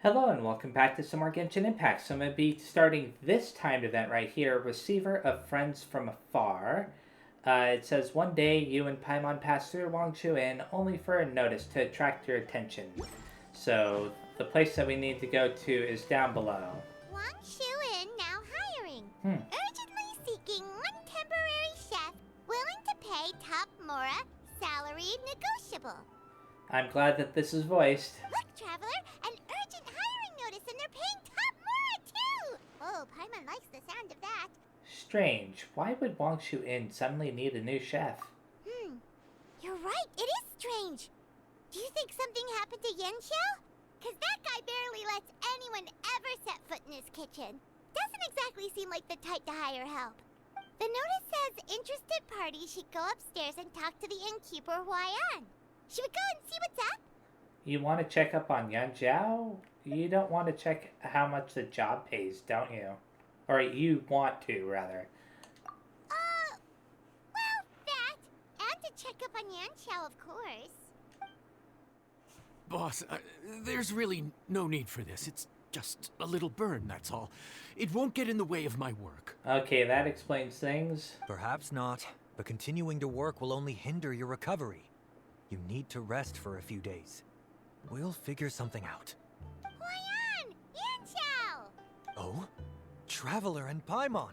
Hello and welcome back to some more Genshin Impact. So I'm going to be starting this timed event right here, Receiver of Friends From Afar. It says, one day you and Paimon pass through Wangshu Inn only for a notice to attract your attention. So the place that we need to go to is down below. Wangshu Inn now hiring. Hmm. Urgently seeking one temporary chef willing to pay top Mora, salary negotiable. I'm glad that this is voiced. Look, Traveler, an urgent hiring notice and they're paying top Mora too! Oh, Paimon likes the sound of that. Strange. Why would Wangshu Inn suddenly need a new chef? You're right, it is strange. Do you think something happened to Yenshao? Cause that guy barely lets anyone ever set foot in his kitchen. Doesn't exactly seem like the type to hire help. The notice says interested parties should go upstairs and talk to the innkeeper Huayan. Should we go and see what's up? You want to check up on Yan Zhao? You don't want to check how much the job pays, don't you? Or you want to, rather. Well, that. And to check up on Yanxiao, of course. Boss, there's really no need for this. It's just a little burn, that's all. It won't get in the way of my work. Okay, that explains things. Perhaps not, but continuing to work will only hinder your recovery. You need to rest for a few days. We'll figure something out. Huayan! Yanxiao! Oh? Traveler and Paimon!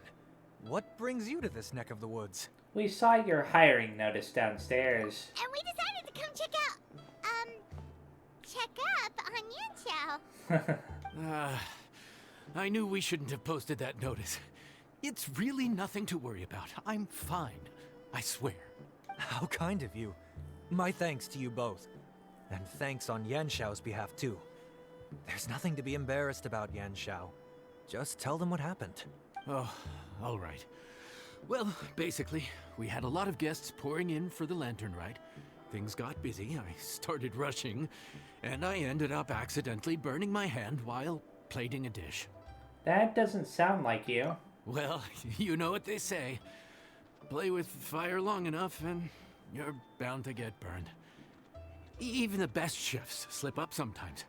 What brings you to this neck of the woods? We saw your hiring notice downstairs. And we decided to come check up on Yanxiao. I knew we shouldn't have posted that notice. It's really nothing to worry about. I'm fine. I swear. How kind of you. My thanks to you both. And thanks on Yanshao's behalf too. There's nothing to be embarrassed about, Yanshao. Just tell them what happened. Oh, all right. Well, basically, we had a lot of guests pouring in for the lantern ride. Things got busy, I started rushing, and I ended up accidentally burning my hand while plating a dish. That doesn't sound like you. Well, you know what they say. Play with fire long enough and you're bound to get burned. Even the best chefs slip up sometimes.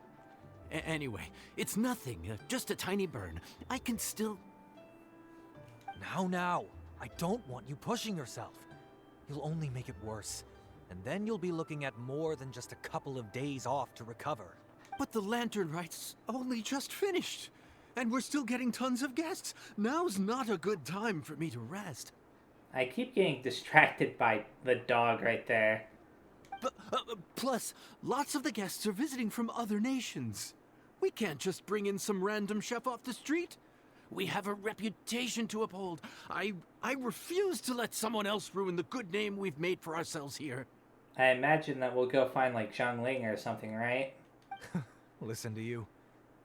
Anyway, it's nothing, just a tiny burn. I can still... Now. I don't want you pushing yourself. You'll only make it worse. And then you'll be looking at more than just a couple of days off to recover. But the lantern ride's only just finished. And we're still getting tons of guests. Now's not a good time for me to rest. I keep getting distracted by the dog right there. But, plus, lots of the guests are visiting from other nations. We can't just bring in some random chef off the street. We have a reputation to uphold. I refuse to let someone else ruin the good name we've made for ourselves here. I imagine that we'll go find like Zhongling or something, right? Listen to you.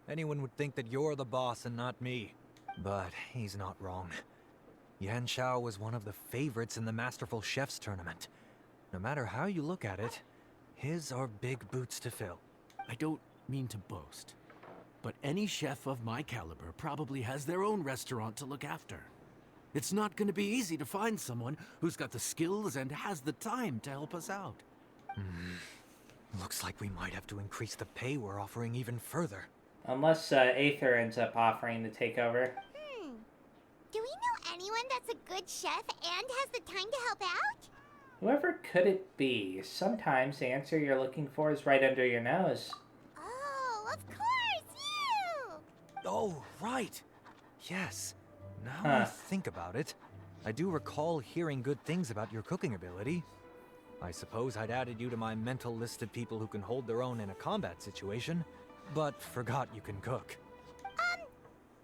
Anyone would think that you're the boss and not me. But he's not wrong. Yan Shao was one of the favorites in the Masterful Chefs tournament. No matter how you look at it, his are big boots to fill. I don't mean to boast, but any chef of my caliber probably has their own restaurant to look after. It's not going to be easy to find someone who's got the skills and has the time to help us out. Looks like we might have to increase the pay we're offering even further. Unless Aether ends up offering to take over. Do we know anyone that's a good chef and has the time to help out? Whoever could it be? Sometimes the answer you're looking for is right under your nose. Oh, of course, you! Oh, right. Yes. Now I think about it, I do recall hearing good things about your cooking ability. I suppose I'd added you to my mental list of people who can hold their own in a combat situation, but forgot you can cook.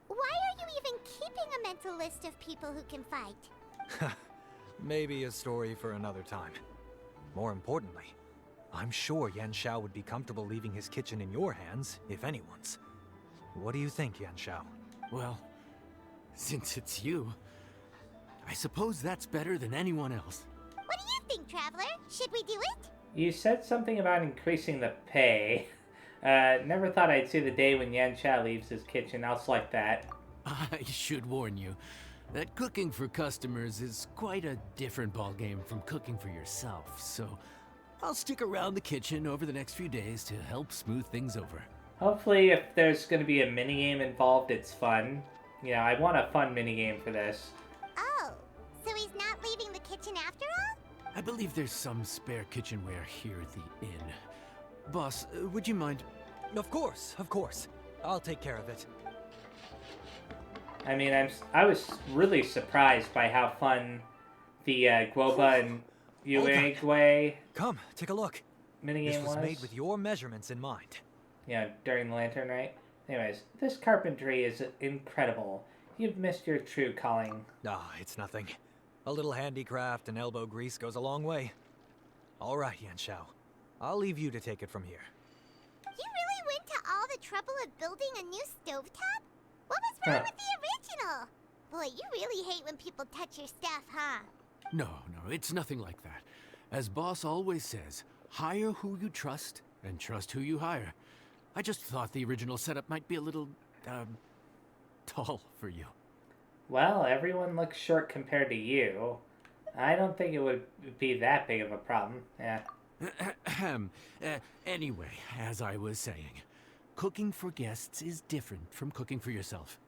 Why are you even keeping a mental list of people who can fight? Maybe a story for another time. More importantly, I'm sure Yan Shao would be comfortable leaving his kitchen in your hands, if anyone's. What do you think, Yan Shao? Well, since it's you, I suppose that's better than anyone else. What do you think, Traveler? Should we do it? You said something about increasing the pay. Never thought I'd see the day when Yan Xia leaves his kitchen else like that. I should warn you that cooking for customers is quite a different ballgame from cooking for yourself, so I'll stick around the kitchen over the next few days to help smooth things over. Hopefully, if there's going to be a minigame involved, it's fun. You know, I want a fun minigame for this. Oh, so he's not leaving the kitchen after all? I believe there's some spare kitchenware here at the inn. Boss, would you mind? Of course, of course. I'll take care of it. I mean, I was really surprised by how fun the Guoba and Uruguay Come, take a look. minigame This was made with your measurements in mind. Yeah, during the lantern night. Anyways, this carpentry is incredible. You've missed your true calling. Ah, it's nothing. A little handicraft and elbow grease goes a long way. All right, Yanxiao. I'll leave you to take it from here. You really went to all the trouble of building a new stovetop? What was wrong with the original? Boy, you really hate when people touch your stuff, huh? No, it's nothing like that. As Boss always says, hire who you trust and trust who you hire. I just thought the original setup might be a little, tall for you. Well, everyone looks short compared to you. I don't think it would be that big of a problem. Yeah. Anyway, as I was saying, cooking for guests is different from cooking for yourself.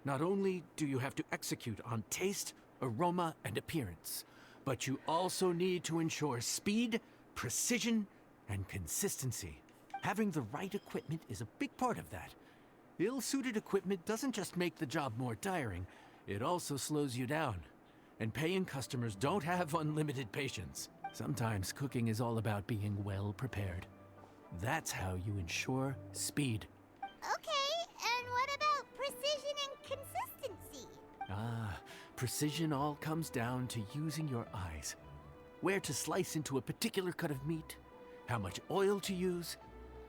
Not only do you have to execute on taste, aroma, and appearance, but you also need to ensure speed, precision, and consistency. Having the right equipment is a big part of that. Ill-suited equipment doesn't just make the job more tiring, it also slows you down. And paying customers don't have unlimited patience. Sometimes cooking is all about being well prepared. That's how you ensure speed. Okay, and what about precision and consistency? Precision all comes down to using your eyes. Where to slice into a particular cut of meat, how much oil to use,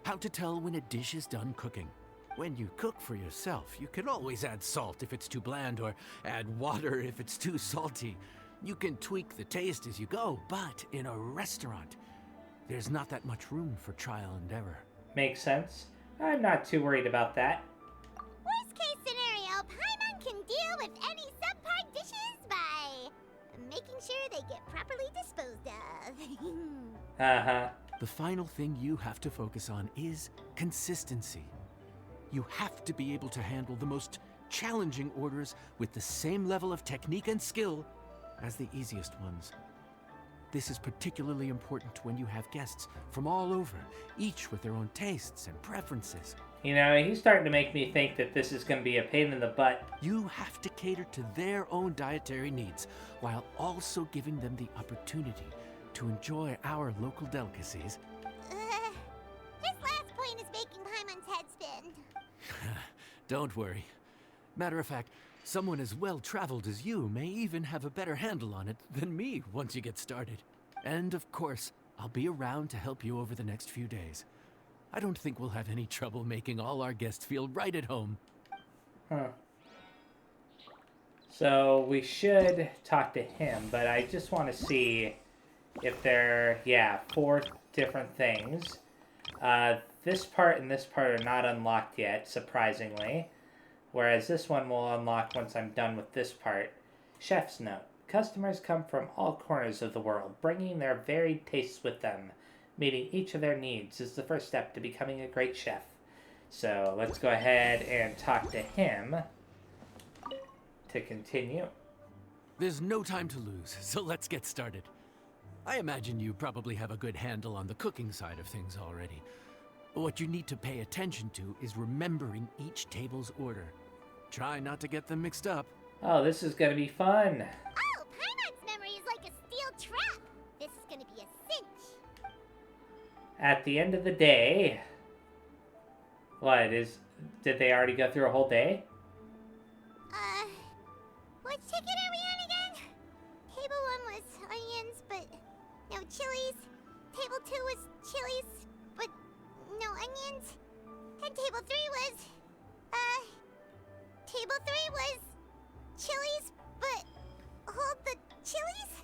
how to tell when a dish is done cooking. When you cook for yourself, you can always add salt if it's too bland or add water if it's too salty. You can tweak the taste as you go, but in a restaurant, there's not that much room for trial and error. Makes sense. I'm not too worried about that. Worst case scenario, Paimon can deal with any subpar dishes by making sure they get properly disposed of. Uh-huh. The final thing you have to focus on is consistency. You have to be able to handle the most challenging orders with the same level of technique and skill as the easiest ones. This is particularly important when you have guests from all over, each with their own tastes and preferences. You know, he's starting to make me think that this is going to be a pain in the butt. You have to cater to their own dietary needs, while also giving them the opportunity to enjoy our local delicacies. This last point is making Paimon's head spin. Don't worry. Matter of fact, someone as well-traveled as you may even have a better handle on it than me once you get started. And of course, I'll be around to help you over the next few days. I don't think we'll have any trouble making all our guests feel right at home. Huh. So we should talk to him, but I just want to see if there, 4 different things. This part and this part are not unlocked yet, surprisingly. Whereas this one will unlock once I'm done with this part. Chef's note. Customers come from all corners of the world, bringing their varied tastes with them. Meeting each of their needs is the first step to becoming a great chef. So let's go ahead and talk to him to continue. There's no time to lose, so let's get started. I imagine you probably have a good handle on the cooking side of things already. What you need to pay attention to is remembering each table's order. Try not to get them mixed up. Oh, this is going to be fun. Oh, Paimon's memory is like a steel trap. This is gonna be a cinch. At the end of the day... Did they already go through a whole day? Which ticket are we on again? Table 1 was onions, but no chilies. Table 2 was chilies, but no onions. And table 3 was, table 3 was chilies, but hold the chilies?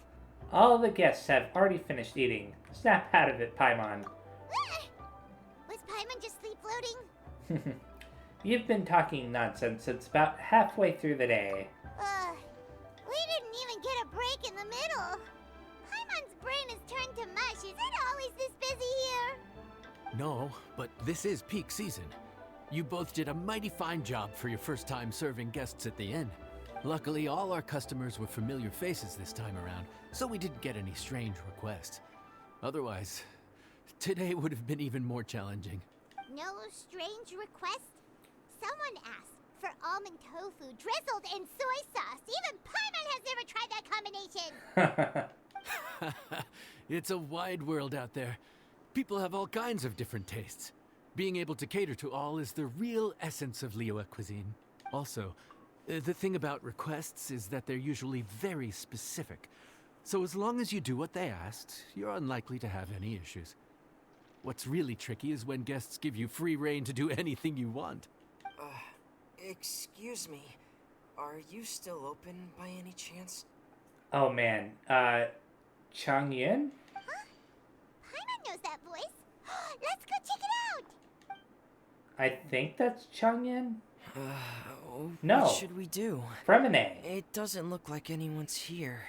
All the guests have already finished eating. Snap out of it, Paimon. Was Paimon just sleep floating? You've been talking nonsense since about halfway through the day. We didn't even get a break in the middle. Paimon's brain has turned to mush. Is it always this busy here? No, but this is peak season. You both did a mighty fine job for your first time serving guests at the inn. Luckily, all our customers were familiar faces this time around, so we didn't get any strange requests. Otherwise, today would have been even more challenging. No strange request? Someone asked for almond tofu drizzled in soy sauce. Even Paimon has never tried that combination. It's a wide world out there. People have all kinds of different tastes. Being able to cater to all is the real essence of Liyue cuisine. Also, the thing about requests is that they're usually very specific. So as long as you do what they asked, you're unlikely to have any issues. What's really tricky is when guests give you free rein to do anything you want. Excuse me. Are you still open by any chance? Oh man, Changyin? Huh? Paimon knows that voice. Let's go check it out. I think that's Changyin? What should we do? Fremine. It doesn't look like anyone's here.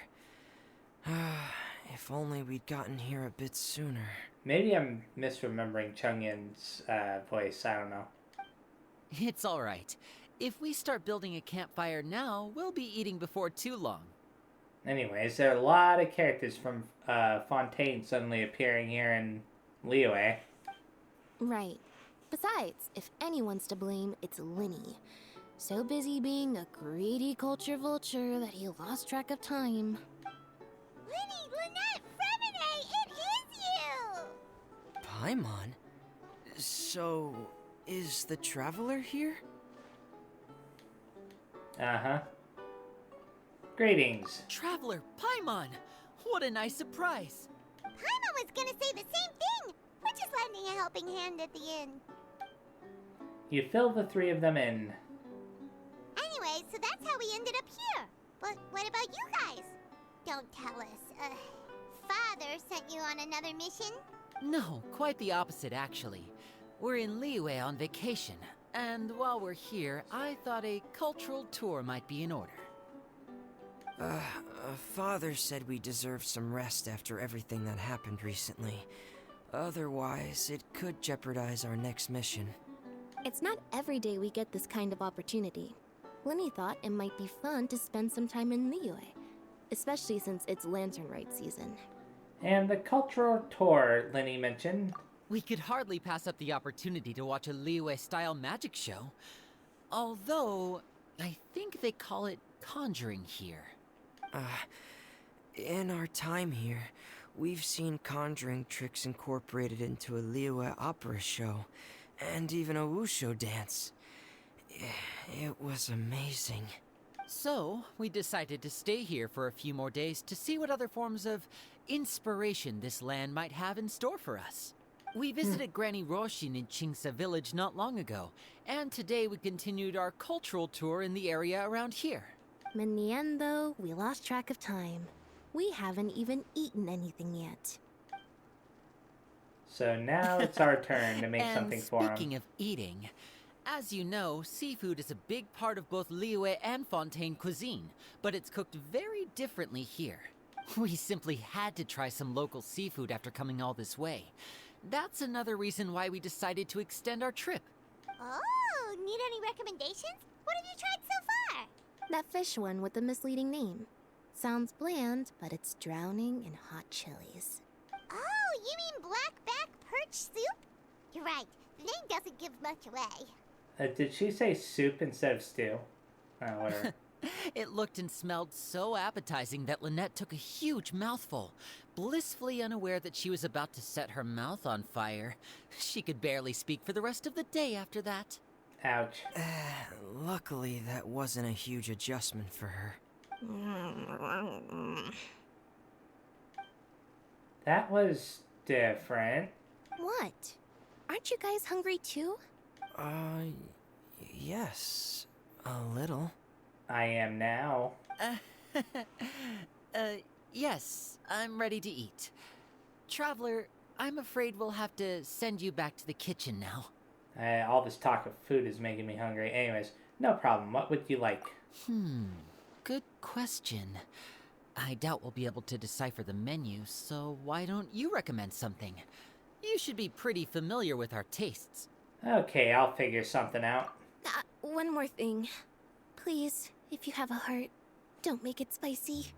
If only we'd gotten here a bit sooner. Maybe I'm misremembering Chungyin's voice, I don't know. It's alright. If we start building a campfire now, we'll be eating before too long. Anyways, there are a lot of characters from Fontaine suddenly appearing here in Liyue. Right. Besides, if anyone's to blame, it's Linny. So busy being a greedy culture vulture that he lost track of time. Linny, Lynette, Fremine, it is you! Paimon? So, is the Traveler here? Uh-huh. Greetings. Traveler, Paimon! What a nice surprise! Paimon was gonna say the same thing! We're just lending a helping hand at the inn. You fill the three of them in. Anyway, so that's how we ended up here. But what about you guys? Don't tell us. Father sent you on another mission? No, quite the opposite, actually. We're in Liyue on vacation, and while we're here, I thought a cultural tour might be in order. Father said we deserve some rest after everything that happened recently. Otherwise, it could jeopardize our next mission. It's not every day we get this kind of opportunity. Linny thought it might be fun to spend some time in Liyue, especially since it's Lantern Rite season. And the cultural tour Linny mentioned. We could hardly pass up the opportunity to watch a Liyue-style magic show. Although, I think they call it conjuring here. In our time here, we've seen conjuring tricks incorporated into a Liyue opera show, and even a wushu dance. It was amazing. So, we decided to stay here for a few more days to see what other forms of inspiration this land might have in store for us. We visited Granny Roshin in Chingsa village not long ago, and today we continued our cultural tour in the area around here. In the end, though, we lost track of time. We haven't even eaten anything yet. So now it's our turn to make something for him. And speaking of eating, as you know, seafood is a big part of both Liyue and Fontaine cuisine, but it's cooked very differently here. We simply had to try some local seafood after coming all this way. That's another reason why we decided to extend our trip. Oh, need any recommendations? What have you tried so far? That fish one with the misleading name. Sounds bland, but it's drowning in hot chilies. Oh, you mean blackback perch soup? You're right, the name doesn't give much away. Did she say soup instead of stew? Oh, whatever. It looked and smelled so appetizing that Lynette took a huge mouthful, blissfully unaware that she was about to set her mouth on fire. She could barely speak for the rest of the day after that. Ouch. Luckily, that wasn't a huge adjustment for her. That was different. What? Aren't you guys hungry too? Yes, a little. I am now. Yes, I'm ready to eat. Traveler, I'm afraid we'll have to send you back to the kitchen now. All this talk of food is making me hungry. Anyways, no problem. What would you like? Good question. I doubt we'll be able to decipher the menu, so why don't you recommend something? You should be pretty familiar with our tastes. Okay, I'll figure something out. One more thing. Please, if you have a heart, don't make it spicy.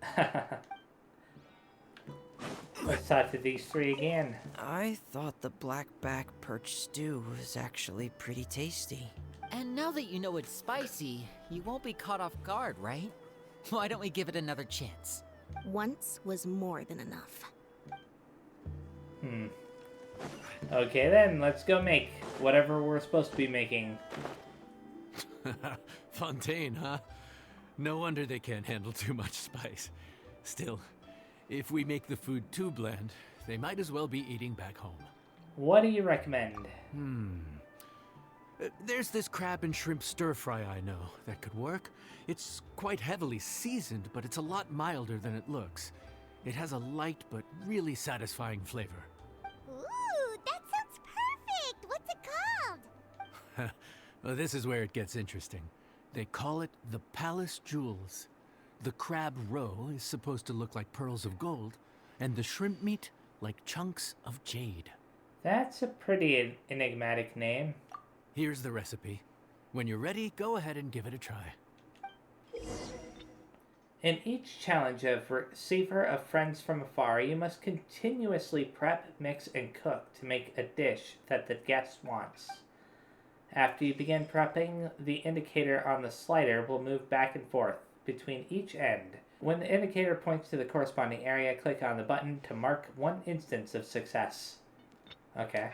Let's talk to these three again. I thought the blackback perch stew was actually pretty tasty. And now that you know it's spicy, you won't be caught off guard, right? Why don't we give it another chance? Once was more than enough. Okay then, let's go make whatever we're supposed to be making. Fontaine, huh? No wonder they can't handle too much spice. Still, if we make the food too bland, they might as well be eating back home. What do you recommend? There's this crab and shrimp stir-fry I know that could work. It's quite heavily seasoned, but it's a lot milder than it looks. It has a light but really satisfying flavor. Ooh, that sounds perfect! What's it called? Well, this is where it gets interesting. They call it the Palace Jewels. The crab roe is supposed to look like pearls of gold, and the shrimp meat like chunks of jade. That's a pretty enigmatic name. Here's the recipe. When you're ready, go ahead and give it a try. In each challenge of Receiver of Friends From Afar, you must continuously prep, mix, and cook to make a dish that the guest wants. After you begin prepping, the indicator on the slider will move back and forth between each end. When the indicator points to the corresponding area, click on the button to mark one instance of success. Okay.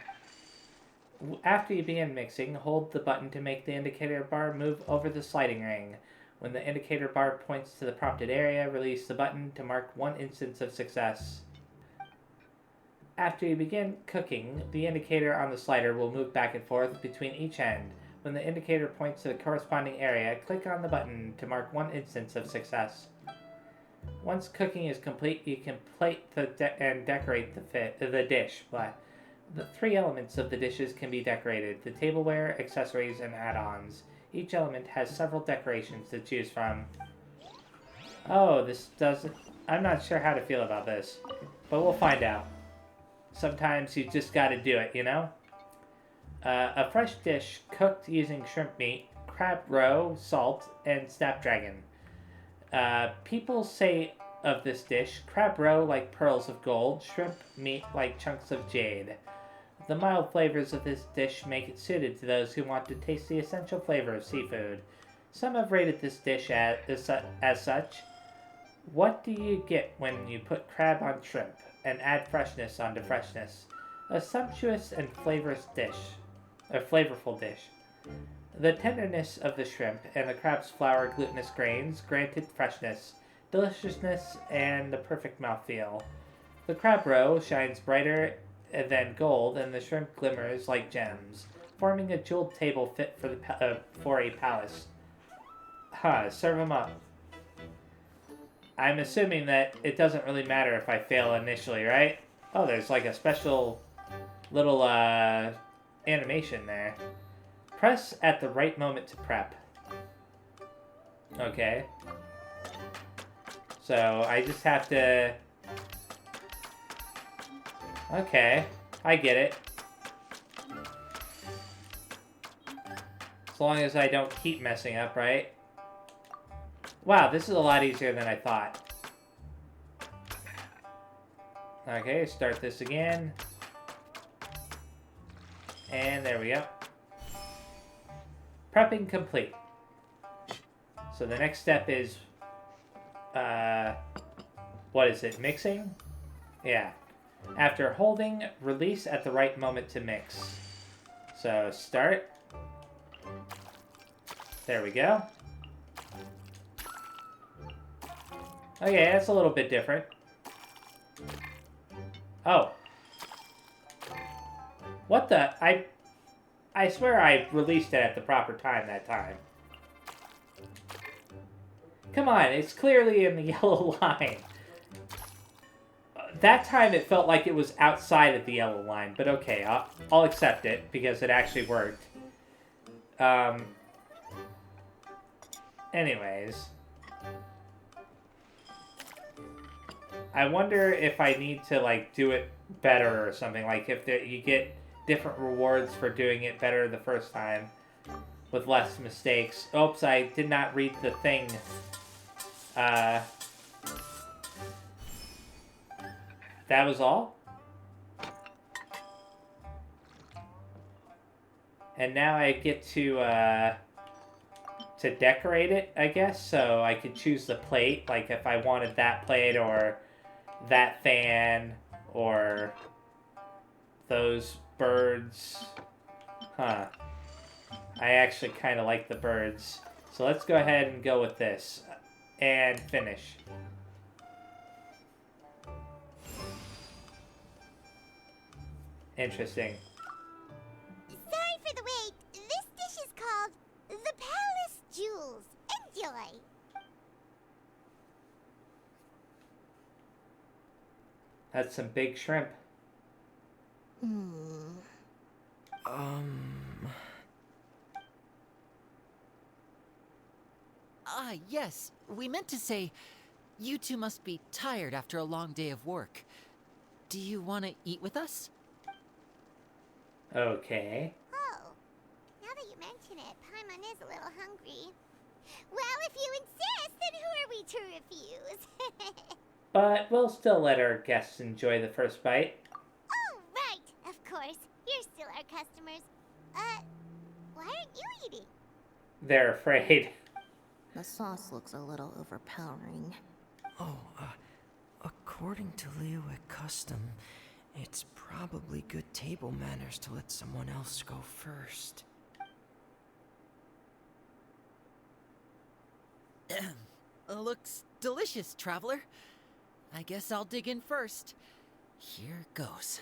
After you begin mixing, hold the button to make the indicator bar move over the sliding ring. When the indicator bar points to the prompted area, release the button to mark one instance of success. After you begin cooking, the indicator on the slider will move back and forth between each end. When the indicator points to the corresponding area, click on the button to mark one instance of success. Once cooking is complete, you can plate and decorate the dish. The three elements of the dishes can be decorated: the tableware, accessories, and add-ons. Each element has several decorations to choose from. Oh, this doesn't... I'm not sure how to feel about this, but we'll find out. Sometimes you just gotta do it, you know? A fresh dish cooked using shrimp meat, crab roe, salt, and snapdragon. People say of this dish, crab roe like pearls of gold, shrimp meat like chunks of jade. The mild flavors of this dish make it suited to those who want to taste the essential flavor of seafood. Some have rated this dish as such. What do you get when you put crab on shrimp and add freshness onto freshness? A sumptuous and flavorful dish. The tenderness of the shrimp and the crab's flour glutinous grains granted freshness, deliciousness, and the perfect mouthfeel. The crab roe shines brighter than gold, and the shrimp glimmers like gems, forming a jeweled table fit for a palace. Serve them up. I'm assuming that it doesn't really matter if I fail initially, right? Oh, there's like a special little animation there. Press at the right moment to prep. Okay. So I just have to... Okay, I get it. As long as I don't keep messing up, right? Wow, this is a lot easier than I thought. Okay, start this again. And there we go. Prepping complete. So the next step is... what is it? Mixing? Yeah. After holding, release at the right moment to mix. So, start. There we go. Okay, that's a little bit different. Oh. What the? I swear I released it at the proper time that time. Come on, it's clearly in the yellow line. That time it felt like it was outside of the yellow line, but okay, I'll accept it because it actually worked. Anyways. I wonder if I need to, like, do it better or something. Like, if you get different rewards for doing it better the first time with less mistakes. Oops, I did not read the thing. That was all? And now I get to decorate it, I guess. So I could choose the plate, like if I wanted that plate or that fan or those birds. Huh. I actually kind of like the birds. So let's go ahead and go with this. And finish. Interesting. Sorry for the wait. This dish is called the Palace Jewels. Enjoy. That's some big shrimp. Ah, yes. We meant to say, you two must be tired after a long day of work. Do you want to eat with us? Okay. Oh, now that you mention it, Paimon is a little hungry. Well, if you insist, then who are we to refuse? But we'll still let our guests enjoy the first bite. Oh, right, of course. You're still our customers. Why aren't you eating? They're afraid. The sauce looks a little overpowering. Oh, according to Liyue custom, it's probably good table manners to let someone else go first. Looks delicious, traveler. I guess I'll dig in first. Here goes.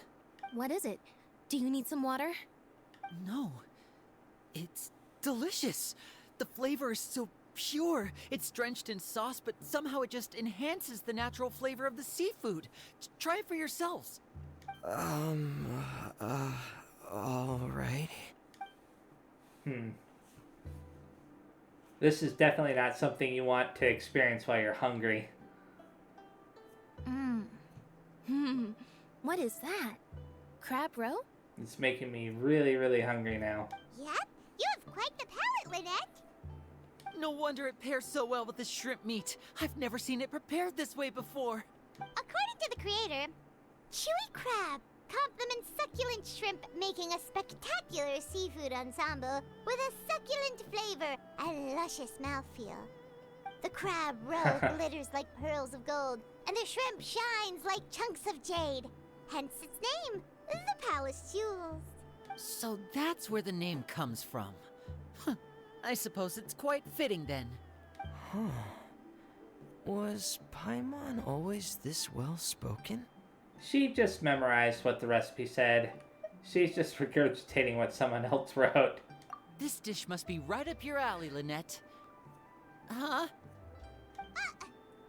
What is it? Do you need some water? No. It's delicious. The flavor is so pure. It's drenched in sauce, but somehow it just enhances the natural flavor of the seafood. Try it for yourselves. Alright. This is definitely not something you want to experience while you're hungry. What is that? Crab roe? It's making me really, really hungry now. Yep, you have quite the palate, Lynette. No wonder it pairs so well with the shrimp meat. I've never seen it prepared this way before. According to the creator, chewy crab complements succulent shrimp, making a spectacular seafood ensemble with a succulent flavor and luscious mouthfeel. The crab roe glitters like pearls of gold, and the shrimp shines like chunks of jade. Hence its name, the Palace Jewels. So that's where the name comes from. Huh. I suppose it's quite fitting then. Huh. Was Paimon always this well-spoken? She just memorized what the recipe said. She's just regurgitating what someone else wrote. This dish must be right up your alley, Lynette. Huh?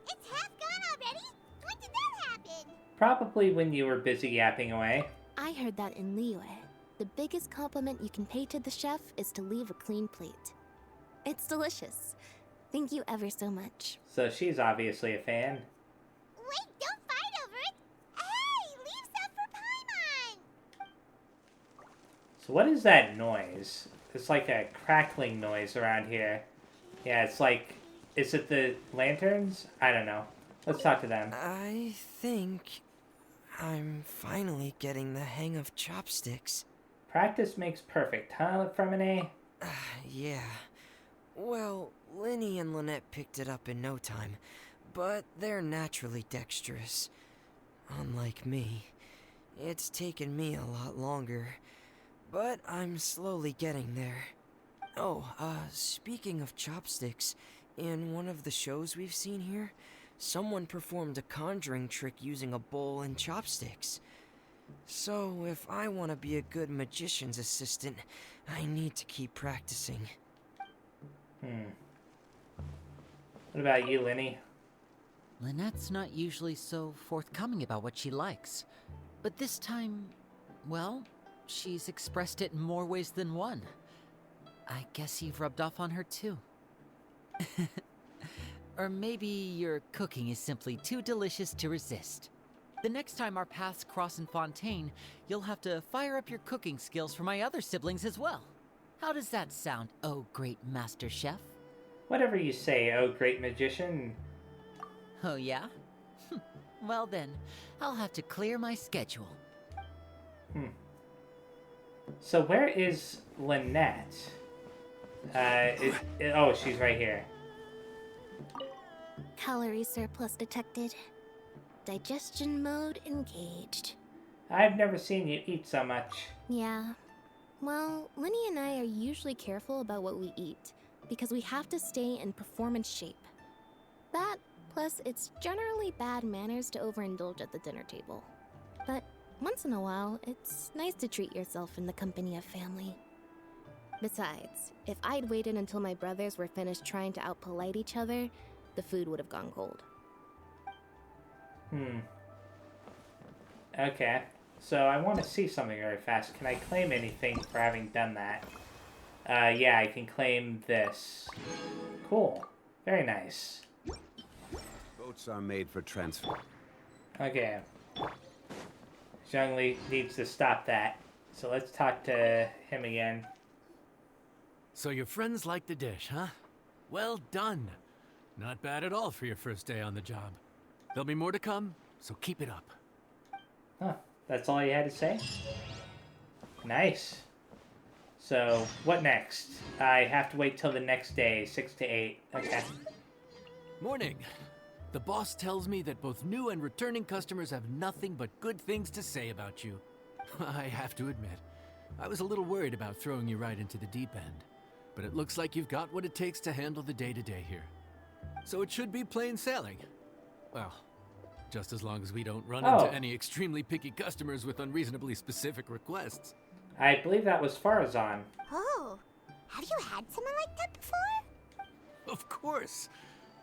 It's half gone already? When did that happen? Probably when you were busy yapping away. I heard that in Liyue. The biggest compliment you can pay to the chef is to leave a clean plate. It's delicious. Thank you ever so much. So she's obviously a fan. Wait, don't fight over it! Hey, leave some for Paimon! So what is that noise? It's like a crackling noise around here. Yeah, it's like... Is it the lanterns? I don't know. Let's talk to them. I think I'm finally getting the hang of chopsticks. Practice makes perfect, huh, Fremine? Yeah. Well, Linny and Lynette picked it up in no time, but they're naturally dexterous. Unlike me, it's taken me a lot longer, but I'm slowly getting there. Oh, speaking of chopsticks, in one of the shows we've seen here, someone performed a conjuring trick using a bowl and chopsticks. So, if I want to be a good magician's assistant, I need to keep practicing. What about you, Linny? Lynette's not usually so forthcoming about what she likes. But this time, well, she's expressed it in more ways than one. I guess you've rubbed off on her too. Or maybe your cooking is simply too delicious to resist. The next time our paths cross in Fontaine, you'll have to fire up your cooking skills for my other siblings as well. How does that sound, oh great master chef? Whatever you say, oh great magician. Oh yeah? Well then, I'll have to clear my schedule. So where is Lynette? Oh, she's right here. Calorie surplus detected. Digestion mode engaged. I've never seen you eat so much. Yeah. Well, Linny and I are usually careful about what we eat, because we have to stay in performance shape. That, plus it's generally bad manners to overindulge at the dinner table. But once in a while, it's nice to treat yourself in the company of family. Besides, if I'd waited until my brothers were finished trying to out-polite each other, the food would have gone cold. Okay. So I want to see something very fast. Can I claim anything for having done that? Yeah, I can claim this. Cool. Very nice. Boats are made for transfer. Okay. Zhongli needs to stop that. So let's talk to him again. So your friends like the dish, huh? Well done. Not bad at all for your first day on the job. There'll be more to come, so keep it up. Huh. That's all you had to say? Nice. So, what next? I have to wait till the next day, 6 to 8. Okay. Morning. The boss tells me that both new and returning customers have nothing but good things to say about you. I have to admit, I was a little worried about throwing you right into the deep end, but it looks like you've got what it takes to handle the day-to-day here. So it should be plain sailing. Well, just as long as we don't run into any extremely picky customers with unreasonably specific requests. I believe that was Farazan. Oh, have you had someone like that before? Of course.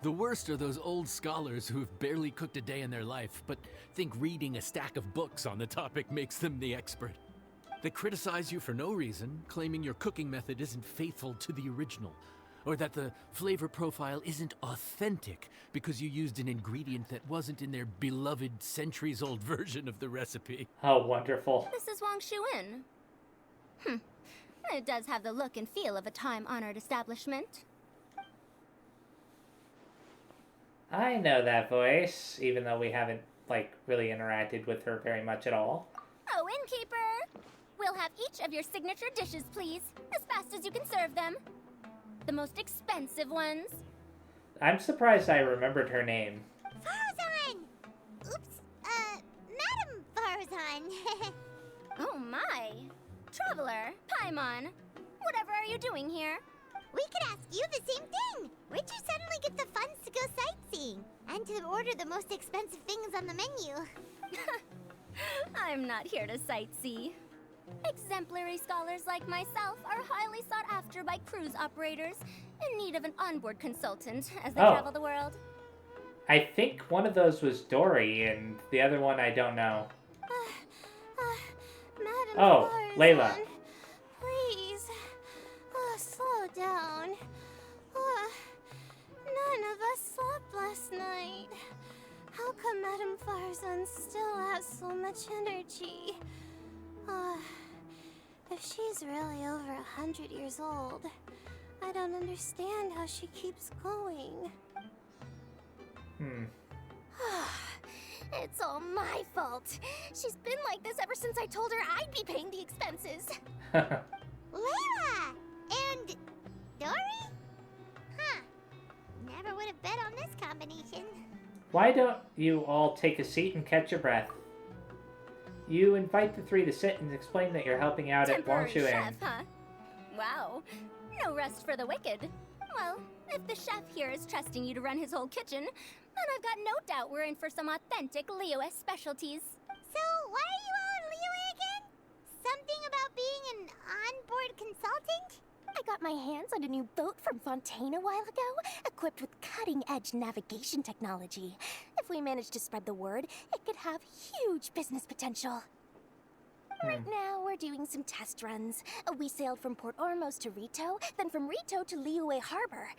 The worst are those old scholars who have barely cooked a day in their life, but think reading a stack of books on the topic makes them the expert. They criticize you for no reason, claiming your cooking method isn't faithful to the original, or that the flavor profile isn't authentic because you used an ingredient that wasn't in their beloved centuries-old version of the recipe. Oh, wonderful. This is Wang Shuin. It does have the look and feel of a time-honored establishment. I know that voice, even though we haven't, really interacted with her very much at all. Oh, innkeeper! We'll have each of your signature dishes, please, as fast as you can serve them. The most expensive ones. I'm surprised I remembered her name. Farazan! Oops, Madam Farazan. Oh my! Traveler, Paimon, whatever are you doing here? We could ask you the same thing. Where'd you suddenly get the funds to go sightseeing? And to order the most expensive things on the menu? I'm not here to sightsee. Exemplary scholars like myself are highly sought after by cruise operators in need of an onboard consultant as they travel the world. I think one of those was Dory, and the other one I don't know. Madam Oh, Farazan, Layla. Please, slow down. None of us slept last night. How come Madam Farazan still has so much energy? If she's really over 100 years old, I don't understand how she keeps going. It's all my fault. She's been like this ever since I told her I'd be paying the expenses. Layla! And Dory? Huh. Never would have bet on this combination. Why don't you all take a seat and catch your breath? You invite the three to sit and explain that you're helping out at Wang Temporary Shuin. chef, huh? Wow. No rest for the wicked. Well, if the chef here is trusting you to run his whole kitchen, then I've got no doubt we're in for some authentic Liyue specialties. So, why are you all in Liyue again? Something about being an onboard consultant? I got my hands on a new boat from Fontaine a while ago, equipped with cutting-edge navigation technology. If we manage to spread the word, it could have huge business potential. Right now, we're doing some test runs. We sailed from Port Ormos to Rito, then from Rito to Liyue Harbor.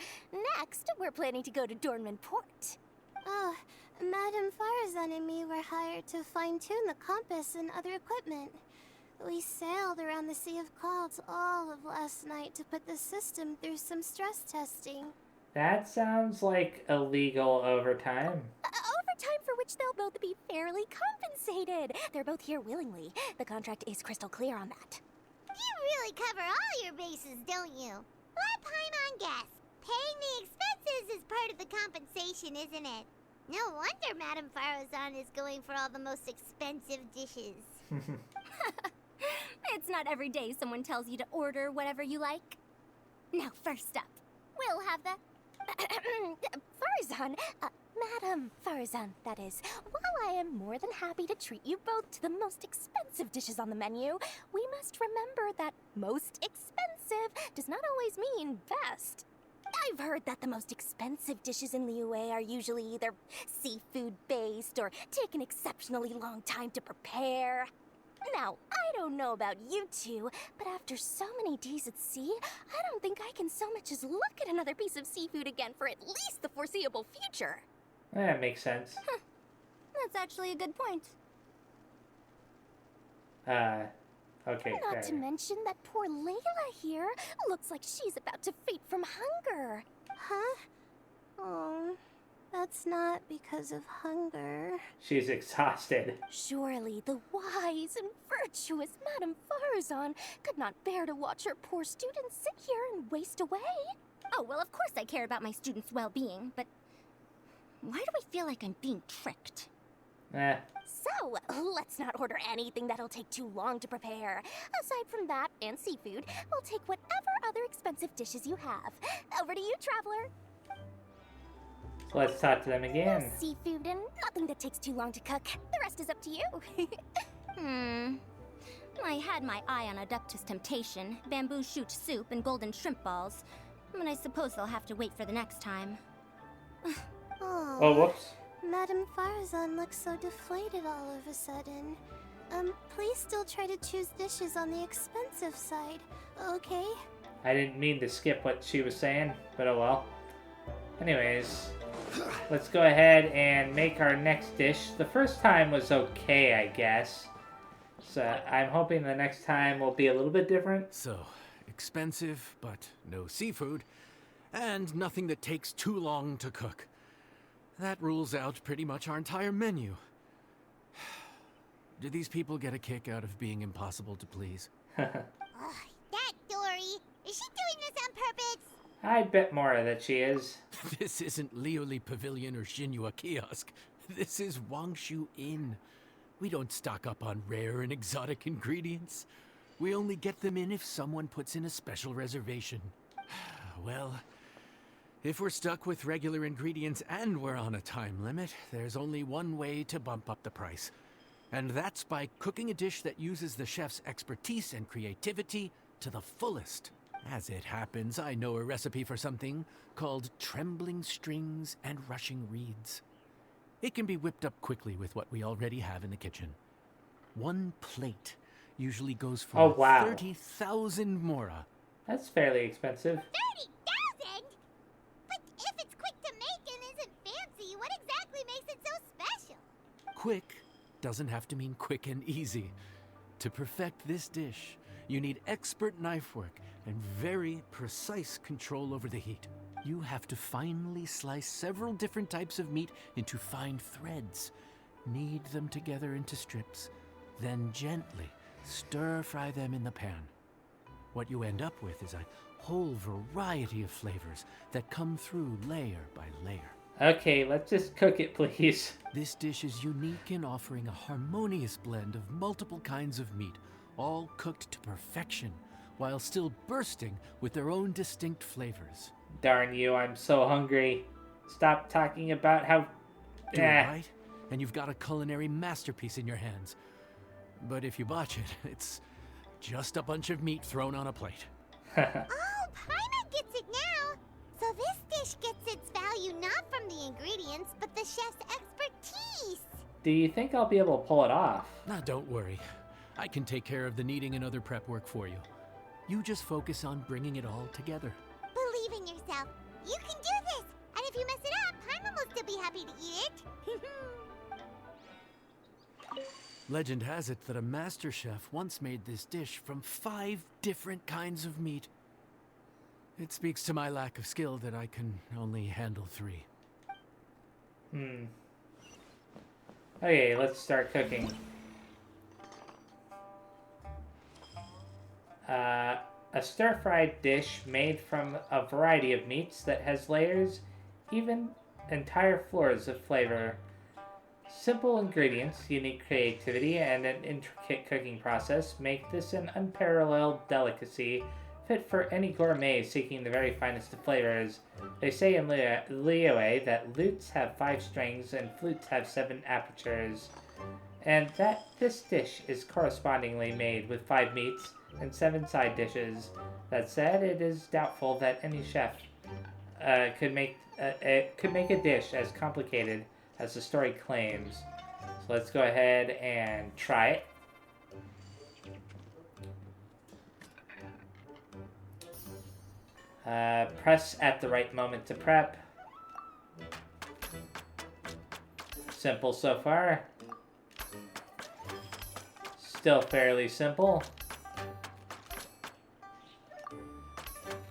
Next, we're planning to go to Dornman Port. Oh, Madame Farazan and me were hired to fine-tune the compass and other equipment. We sailed around the Sea of Clouds all of last night to put the system through some stress testing. That sounds like illegal overtime. Overtime for which they'll both be fairly compensated. They're both here willingly. The contract is crystal clear on that. You really cover all your bases, don't you? Let Paimon guess. Paying the expenses is part of the compensation, isn't it? No wonder Madame Farazan is going for all the most expensive dishes. It's not every day someone tells you to order whatever you like. Now, first up, we'll have the... Farazan, Madame Farazan, that is. While I am more than happy to treat you both to the most expensive dishes on the menu, we must remember that most expensive does not always mean best. I've heard that the most expensive dishes in Liyue are usually either seafood-based or take an exceptionally long time to prepare. Now, I don't know about you two, but after so many days at sea, I don't think I can so much as look at another piece of seafood again for at least the foreseeable future. That makes sense. That's actually a good point. Okay, Not fair. to mention that poor Layla here looks like she's about to faint from hunger. Huh? Oh, that's not because of hunger. She's exhausted. Surely the wise and virtuous Madame Farazan could not bear to watch her poor students sit here and waste away. Oh, well, of course I care about my students' well-being, but why do I feel like I'm being tricked? So, let's not order anything that'll take too long to prepare. Aside from that and seafood, we'll take whatever other expensive dishes you have. Over to you, traveler. So let's talk to them again. Seafood and nothing that takes too long to cook. The rest is up to you. I had my eye on Adeptus Temptation, bamboo shoot soup, and golden shrimp balls. But I suppose they'll have to wait for the next time. Oh, whoops. Madame Farazan looks so deflated all of a sudden. Please still try to choose dishes on the expensive side, okay? I didn't mean to skip what she was saying, but oh well. Anyways, let's go ahead and make our next dish. The first time was okay, I guess. So I'm hoping the next time will be a little bit different. So, expensive, but no seafood, and nothing that takes too long to cook. That rules out pretty much our entire menu. Do these people get a kick out of being impossible to please? That Dory! Is she doing this on purpose? I'd bet more that she is. This isn't Lioli Pavilion or Xinhua Kiosk. This is Wangshu Inn. We don't stock up on rare and exotic ingredients. We only get them in if someone puts in a special reservation. Well, if we're stuck with regular ingredients and we're on a time limit, there's only one way to bump up the price. And that's by cooking a dish that uses the chef's expertise and creativity to the fullest. As it happens, I know a recipe for something called trembling strings and rushing reeds. It can be whipped up quickly with what we already have in the kitchen. One plate usually goes for Oh, wow. 30,000 mora. That's fairly expensive. 30,000? But if it's quick to make and isn't fancy, what exactly makes it so special? Quick doesn't have to mean quick and easy. To perfect this dish, you need expert knife work and very precise control over the heat. You have to finely slice several different types of meat into fine threads, knead them together into strips, then gently stir-fry them in the pan. What you end up with is a whole variety of flavors that come through layer by layer. Okay, let's just cook it, please. This dish is unique in offering a harmonious blend of multiple kinds of meat, all cooked to perfection, while still bursting with their own distinct flavors. Darn you, I'm so hungry. Stop talking about how... Do it right, and you've got a culinary masterpiece in your hands. But if you botch it, it's just a bunch of meat thrown on a plate. Oh, Paimon gets it now! So this dish gets its value not from the ingredients, but the chef's expertise! Do you think I'll be able to pull it off? Now, don't worry. I can take care of the kneading and other prep work for you. You just focus on bringing it all together. Believe in yourself. You can do this! And if you mess it up, Paimon will still be happy to eat it. Legend has it that a master chef once made this dish from 5 different kinds of meat. It speaks to my lack of skill that I can only handle 3. Okay, let's start cooking. A stir-fried dish made from a variety of meats that has layers, even entire floors of flavor. Simple ingredients, unique creativity, and an intricate cooking process make this an unparalleled delicacy fit for any gourmet seeking the very finest of flavors. They say in Liyue that lutes have 5 strings and flutes have 7 apertures, and that this dish is correspondingly made with 5 meats and 7 side dishes. That said, it is doubtful that any chef could make a dish as complicated as the story claims. So let's go ahead and try it. Press at the right moment to prep. Simple so far. Still fairly simple.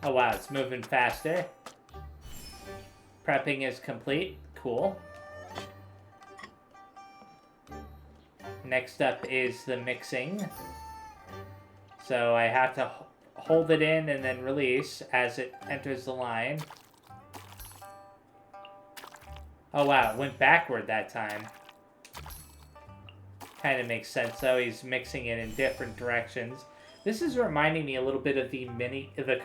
Oh wow, it's moving faster. Prepping is complete. Cool. Next up is the mixing. So I have to hold it in and then release as it enters the line. Oh wow, it went backward that time. Kind of makes sense though, he's mixing it in different directions. This is reminding me a little bit of the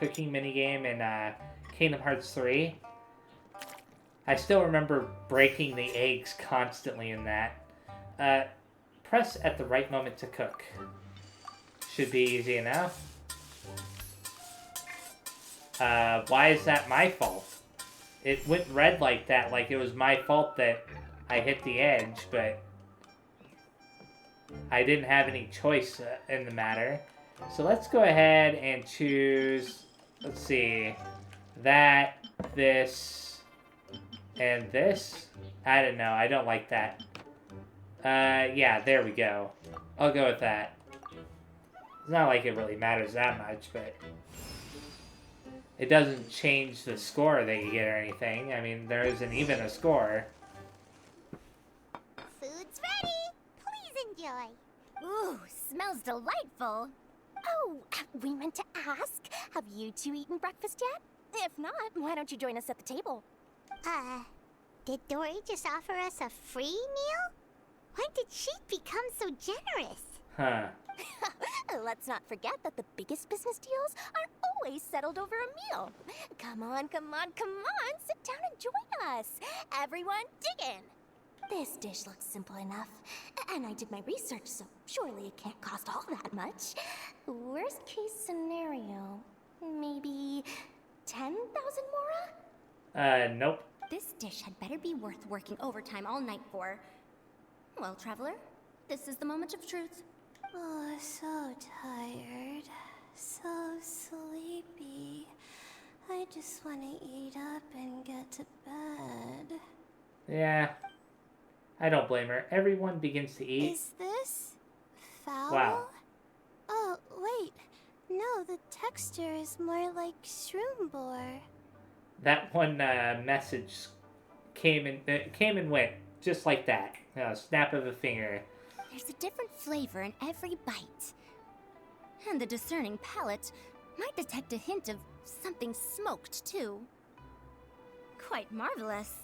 cooking minigame in Kingdom Hearts 3. I still remember breaking the eggs constantly in that. Press at the right moment to cook. Should be easy enough. Why is that my fault? It went red like that, like it was my fault that I hit the edge, but I didn't have any choice in the matter. So let's go ahead and choose, let's see, that, this, and this. I don't know, I don't like that. Yeah, there we go. I'll go with that. It's not like it really matters that much, but it doesn't change the score that you get or anything. I mean, there isn't even a score. Food's ready. Please enjoy. Ooh, smells delightful. Oh, we meant to ask, have you 2 eaten breakfast yet? If not, why don't you join us at the table? Did Dory just offer us a free meal? When did she become so generous? Huh. Let's not forget that the biggest business deals are always settled over a meal. Come on, come on, come on, sit down and join us. Everyone, dig in. This dish looks simple enough, and I did my research, so surely it can't cost all that much. Worst case scenario, maybe 10,000 mora? Nope. This dish had better be worth working overtime all night for. Well, traveler, this is the moment of truth. Oh, so tired, so sleepy. I just want to eat up and get to bed. Yeah. I don't blame her. Everyone begins to eat. Is this foul? Wow. Oh, wait. No, the texture is more like shroom-bore. That one message came and went just like that. Snap of a finger. There's a different flavor in every bite. And the discerning palate might detect a hint of something smoked, too. Quite marvelous.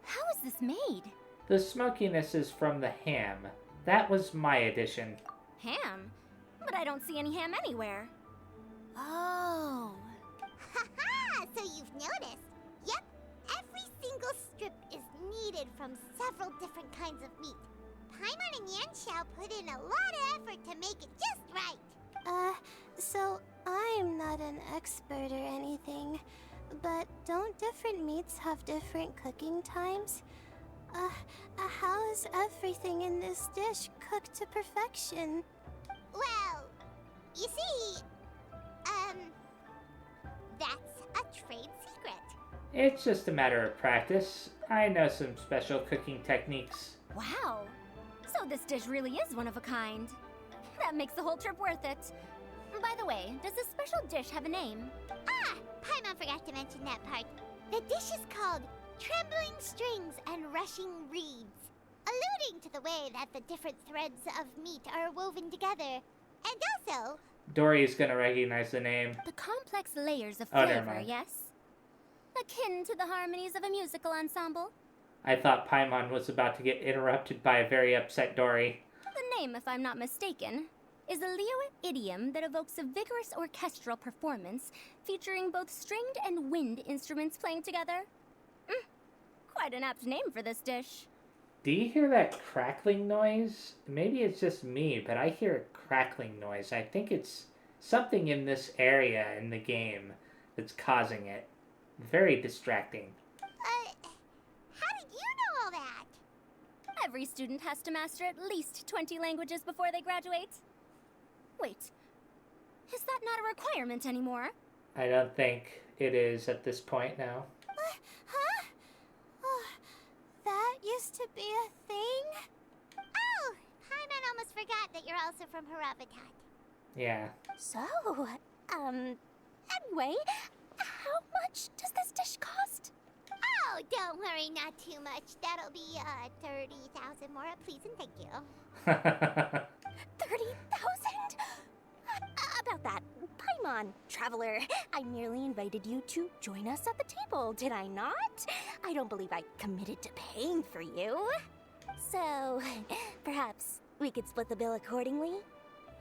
How is this made? The smokiness is from the ham. That was my addition. Ham? But I don't see any ham anywhere. Oh. Haha! So you've noticed. Yep, every single strip is kneaded from several different kinds of meat. Paimon and Yanxiao put in a lot of effort to make it just right. So I'm not an expert or anything, but don't different meats have different cooking times? How is everything in this dish cooked to perfection? Well, you see, that's a trade secret. It's just a matter of practice. I know some special cooking techniques. Wow. So this dish really is one of a kind. That makes the whole trip worth it. By the way, does this special dish have a name? Ah! Paimon forgot to mention that part. The dish is called Trembling Strings and Rushing Reeds, alluding to the way that the different threads of meat are woven together. And also... Dory's gonna recognize the name. The complex layers of Oh, never flavor, mind. yes? Akin to the harmonies of a musical ensemble? I thought Paimon was about to get interrupted by a very upset Dory. The name, if I'm not mistaken, is a Liyue idiom that evokes a vigorous orchestral performance featuring both stringed and wind instruments playing together. Quite an apt name for this dish. Do you hear that crackling noise? Maybe it's just me, but I hear a crackling noise. I think it's something in this area in the game that's causing it. Very distracting. How did you know all that? Every student has to master at least 20 languages before they graduate. Wait, is that not a requirement anymore? I don't think it is at this point now. Huh? Oh, that used to be a thing? Oh! Paimon almost forgot that you're also from Harabatat. Yeah. So, anyway, how much does this dish cost? Oh, don't worry, not too much. That'll be, 30,000 more, please and thank you. 30,000? About that, Paimon, traveler, I merely invited you to join us at the table, did I not? I don't believe I committed to paying for you. So, perhaps we could split the bill accordingly?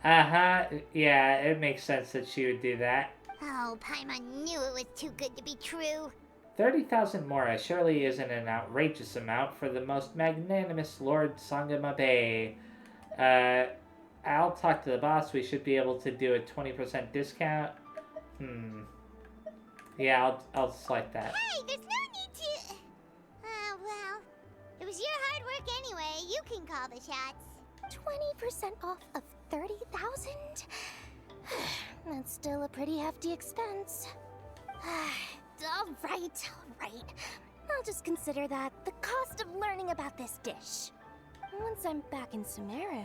Uh-huh. Yeah, it makes sense that she would do that. Oh, Paimon knew it was too good to be true. 30,000 mora surely isn't an outrageous amount for the most magnanimous Lord Sangamabe. I'll talk to the boss. We should be able to do a 20% discount. Yeah, I'll select that. Hey, there's no need to... well, it was your hard work anyway. You can call the shots. 20% off of 30,000? That's still a pretty hefty expense. All right. I'll just consider that the cost of learning about this dish. Once I'm back in Sumeru,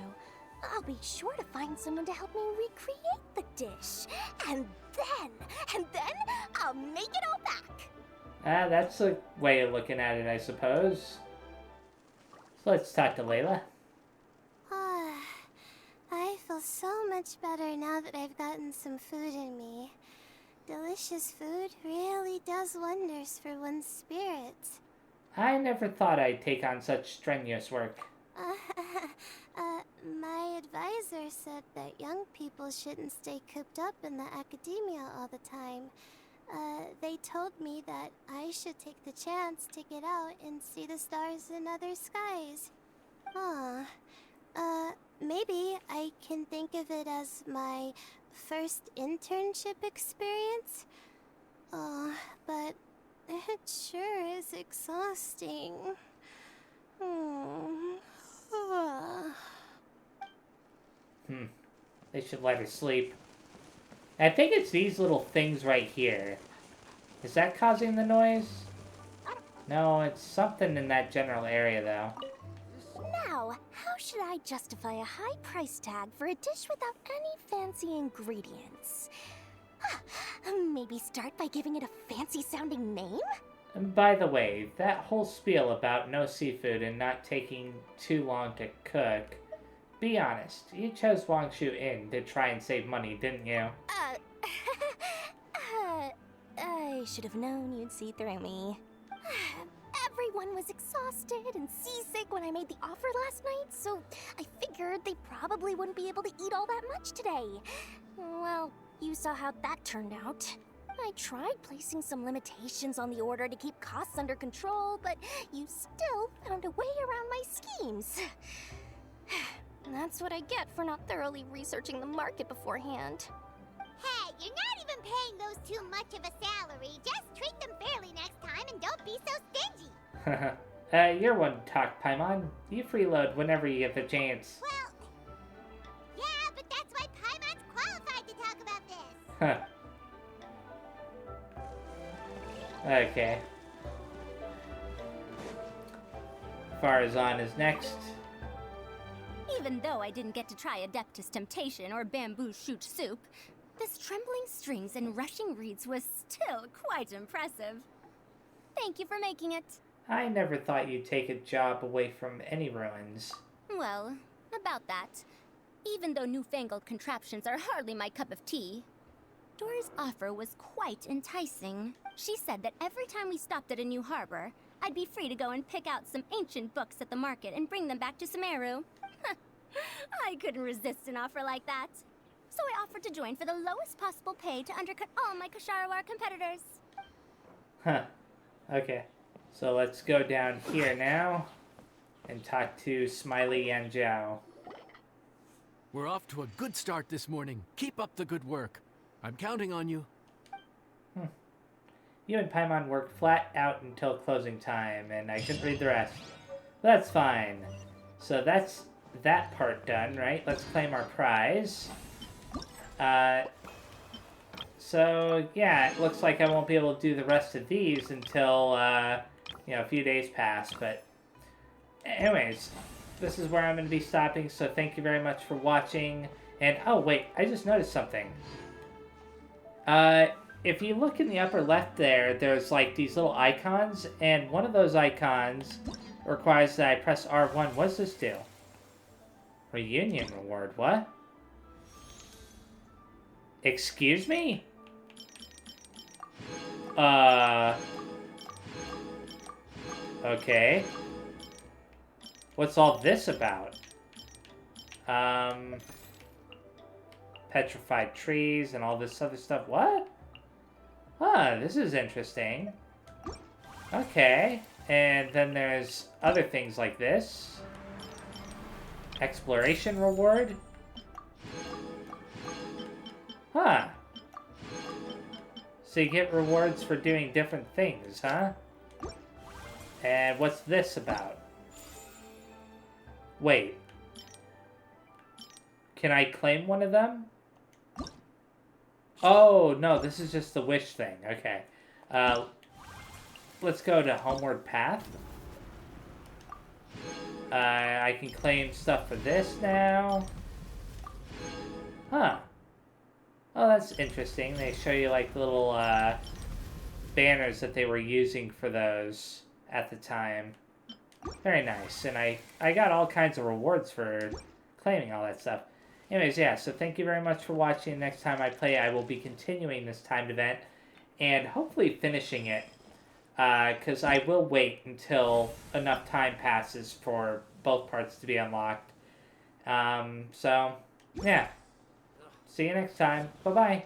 I'll be sure to find someone to help me recreate the dish. And then I'll make it all back. That's a way of looking at it, I suppose. So let's talk to Layla. I feel so much better now that I've gotten some food in me. Delicious food really does wonders for one's spirits. I never thought I'd take on such strenuous work. My advisor said that young people shouldn't stay cooped up in the academia all the time. They told me that I should take the chance to get out and see the stars in other skies. Maybe I can think of it as my first internship experience. But it sure is exhausting. They should let her sleep. I think it's these little things right here. Is that causing the noise? No, it's something in that general area, though. Now, how should I justify a high price tag for a dish without any fancy ingredients? Maybe start by giving it a fancy-sounding name? And by the way, that whole spiel about no seafood and not taking too long to cook, be honest, you chose Wangshu Inn to try and save money, didn't you? I should have known you'd see through me. Everyone was exhausted and seasick when I made the offer last night, so I figured they probably wouldn't be able to eat all that much today. Well, you saw how that turned out. I tried placing some limitations on the order to keep costs under control, but you still found a way around my schemes. That's what I get for not thoroughly researching the market beforehand. Hey, you're not even paying those too much of a salary. Just treat them fairly next time and don't be so stingy. You're one to talk, Paimon. You freeload whenever you get the chance. Well, yeah, but that's why Paimon's qualified to talk about this. Huh. Afar is on is next. Even though I didn't get to try Adeptus Temptation or Bamboo Shoot Soup, this trembling strings and rushing reeds was still quite impressive. Thank you for making it. I never thought you'd take a job away from any ruins. Well, about that. Even though newfangled contraptions are hardly my cup of tea, Dora's offer was quite enticing. She said that every time we stopped at a new harbor, I'd be free to go and pick out some ancient books at the market and bring them back to Sumeru. I couldn't resist an offer like that. So I offered to join for the lowest possible pay to undercut all my Kasharawar competitors. Huh. Okay. So let's go down here now and talk to Smiley Yanjiao. We're off to a good start this morning. Keep up the good work. I'm counting on you. You and Paimon worked flat out until closing time, and I couldn't read the rest. That's fine. So that's that part done, right? Let's claim our prize. So, yeah, it looks like I won't be able to do the rest of these until, you know, a few days pass, but anyways, this is where I'm going to be stopping, so thank you very much for watching. And, oh, wait, I just noticed something. If you look in the upper left there, there's, like, these little icons, and one of those icons requires that I press R1. What does this do? Reunion reward, what? Excuse me? Okay. What's all this about? Petrified trees and all this other stuff. What? Huh, this is interesting. Okay. And then there's other things like this. Exploration reward. Huh. So you get rewards for doing different things, huh? And what's this about? Wait. Can I claim one of them? Oh, no, this is just the wish thing. Okay. Let's go to Homeward Path. I can claim stuff for this now. Huh. Oh, that's interesting. They show you, like, little, banners that they were using for those at the time. Very nice. And I got all kinds of rewards for claiming all that stuff. Anyways, yeah, so thank you very much for watching. Next time I play, I will be continuing this timed event and hopefully finishing it. Because I will wait until enough time passes for both parts to be unlocked. So, yeah. See you next time. Bye-bye.